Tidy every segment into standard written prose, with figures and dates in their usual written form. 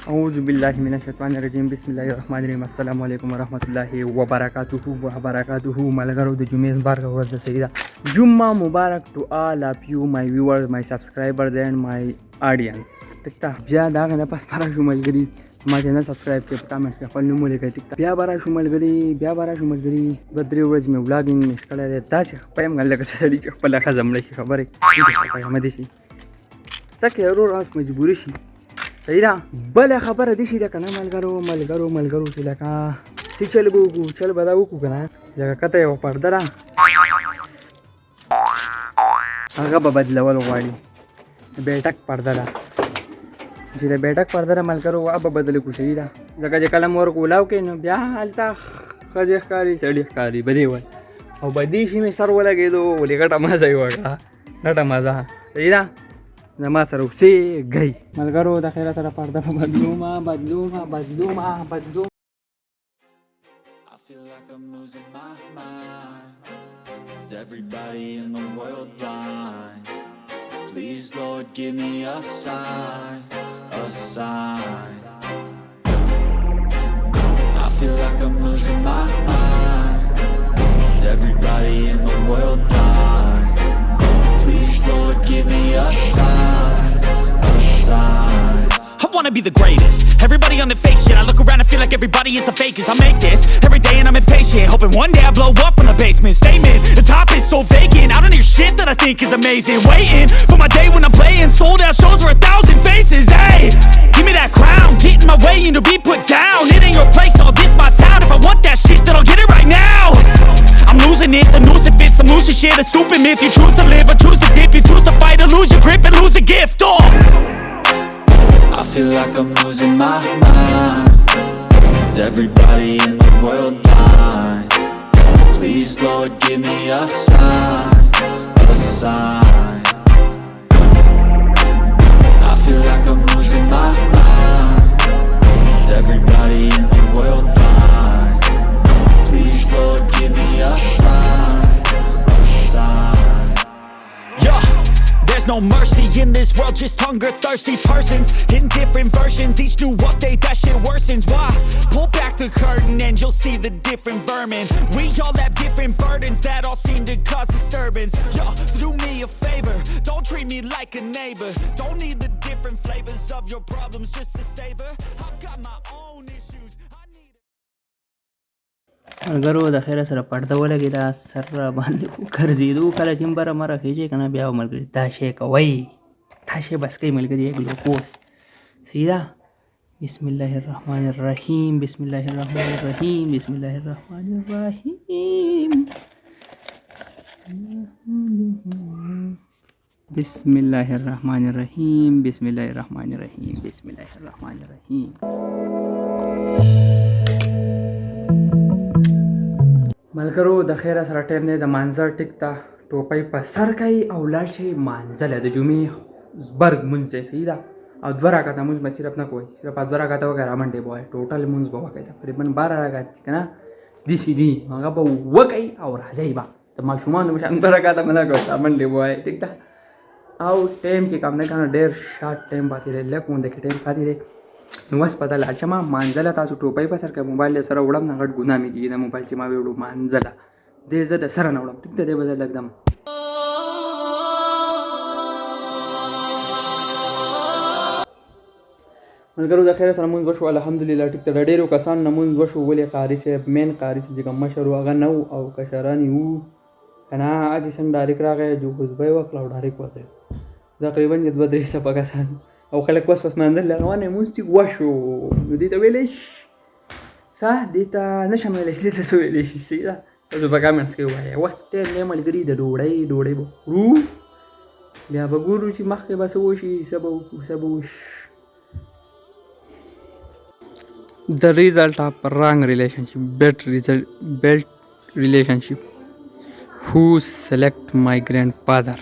A'udzu billahi minasyaitonir rajim. Bismillahirrahmanirrahim. Assalamu-Alikum warahmatullahi wabarakatuhu. Malagaro the Jummah's Barka was the Saida. Jumma Mubarak to all of you, my viewers, my subscribers, and my audience. Tikta. Bia daga na pas para shumal gari. My channel subscribe ke comments ka follow mo lekay tikta. Bia bara shumal gari. Badri words me vlogging me skala de tas payam gal ka sadi pala ka zamle ki khabar hai. Madisi. Sake ero ras majburi shi. Saida, bala khabar disi da kana malgaro silaka. Si chal badawu ku kana. Jaga kata yo pardara. Aga babadla wal wali. Betak pardara. Sila betak pardara malgaro wa babadle ku saida. Jaga kalam or ku law ke no bya alta khajeh kari sadi kari badewal. Au badishi me sar wala gedo wali kata maza yoga. Nata maza. Saida. Nama saruse gay. Malgaro da khaira sara parda badluma. I feel like I'm losing my mind. Is everybody in the world blind? Please Lord give me a sign. I feel like I'm losing my mind. Is everybody in the world blind? Please Lord give me a sign. I wanna be the greatest. Everybody on the fake shit. I look around and feel like everybody is the fakest. I make this every day and I'm impatient, hoping one day I blow up from the basement. Statement, the top is so vacant. I don't hear shit that I think is amazing. Waiting for my day when I'm playing sold out shows for 1,000 faces. Hey, give me that crown, get in my way and to be put down. It ain't your place, all this my town. If I want that shit, then I'll get it right now. I'm losing it, the noose it fits. I'm losing shit, a stupid myth. You choose to live or choose to dip. You choose to fight or lose your grip and lose a gift. I feel like I'm losing my mind. Is everybody in the world blind? Please Lord give me a sign. I feel like I'm losing my mind. Is everybody in the world blind? Please Lord give me a sign. There's no mercy in this world, just hunger-thirsty persons in different versions. Each new update, that shit worsens. Why? Pull back the curtain and you'll see the different vermin. We all have different burdens that all seem to cause disturbance. Yo, so do me a favor, don't treat me like a neighbor. Don't need the different flavors of your problems just to savor. I've got my own issues. Malgaro da khaira sara parda wala gida sarra bande ku karzidu kala chimbara mara khije kana biya malgari tashe kawai tashe bas kai malgari ek glukos sida bismillahirrahmanirrahim Malgaro da khaira sara time ne da manzar tikta topai pa sarkai aulad she manzala da jumi berg munze sida aw dwara kata muz ma sirap na koi sirap dwara kata wagara mande boy total munz bawa kaita friban 12 ragat kana disidi maga ba wakai aw rajai ba ta ma shuman da mashan dwara kata mana ko mande boy tikta aw time che kamne kana der short time bati le lekun de time khati re nuwas pata la chama manzala ta su topai pa sarkai mobile le sara udam nangat gunami ki na mobile che ma wedu manzala de zada sara na udam tikta de bazal ekdam Malgaro da khaira salamun washu alhamdulillah tikta radero kasan namun washu wali qari se main qari se jigam mashru aga nau au kasharani u kana aji san darik raga ju khuzbai wa cloud darik wate taqriban jad badri sa pagasan au khalak was manzal la wana mustik washu dita welesh sa dita nashamelesh dita sowelesh sida to bagamen ske waya was ten ne malgari da dodai bo ru ya baguru ci makke ba sawoshi sabu The result of wrong relationship, bad relationship. Who select my grandfather?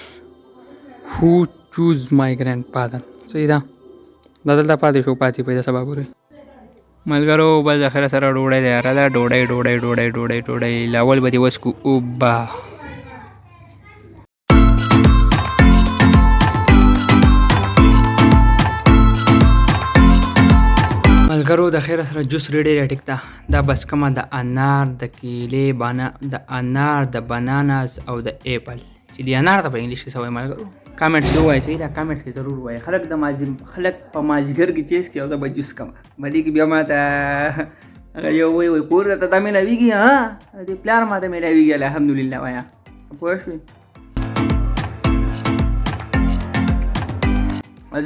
Who choose my grandfather? So ida dadalta pati sho pati paida sababure. Malgaro ba zakhira sara dodai de arada dodai lawal badi wasku ubba. ملګرو د خیر سره جوس ریډي را ټیک ده دا بس کومه د انار د کیلې د انار د بناناز او د ایپل چې د انار ته په انګلیش کې څه وایي ملګرو کامنټس کې ووایئ صحیح ده کامنټس کې ضرور ووایئ خلک په مازدیګر کې چیس کې او زه به جوس کومه بلې کې بیا ماته هغه یو وایي کور ته تا میلاویږي ها دې پلار ماته میلاویږي الحمدلله وایه پوه شوې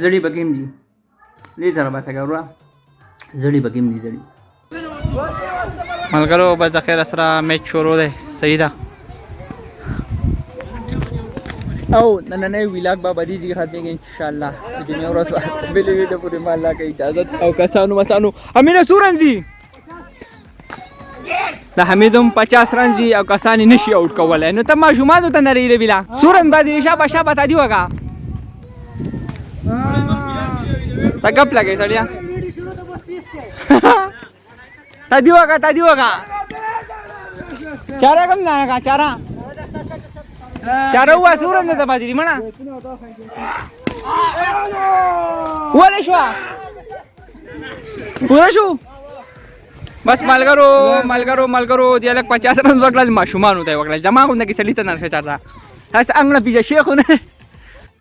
زړي به کې هم دي دې سره بس ګوره زړي به کې هم دي زړي ملګرو بس د خیر سره میچ شروع دی صحیح ده او نننۍ ویلاګ به بدیږي ختمېږي انشاءالله د جمعې ورځ بلې ویډیو پورې ما الله کوي اجازت او کسانو مسانو امینه څو رنځي د حمید هم 50 رنځي او کسان یې نشي اوټ کولی نو ته ماشومانو ته نه رهیره ویلا څو رنځ باندې شابه شابه تا دي وکړه تا ګپ لګئ سړیا تا دي وکړه چاره کم نه کا چاره هوا څو رنځ ته پاتې دي مړه ولې شوه پوره شو بس ملګرو دی الک 50 رنځ وکړل ماشومانو ته وکړل زما غونډه کې سلیته نه شي چارته تاسو انګله پیژه شیخونه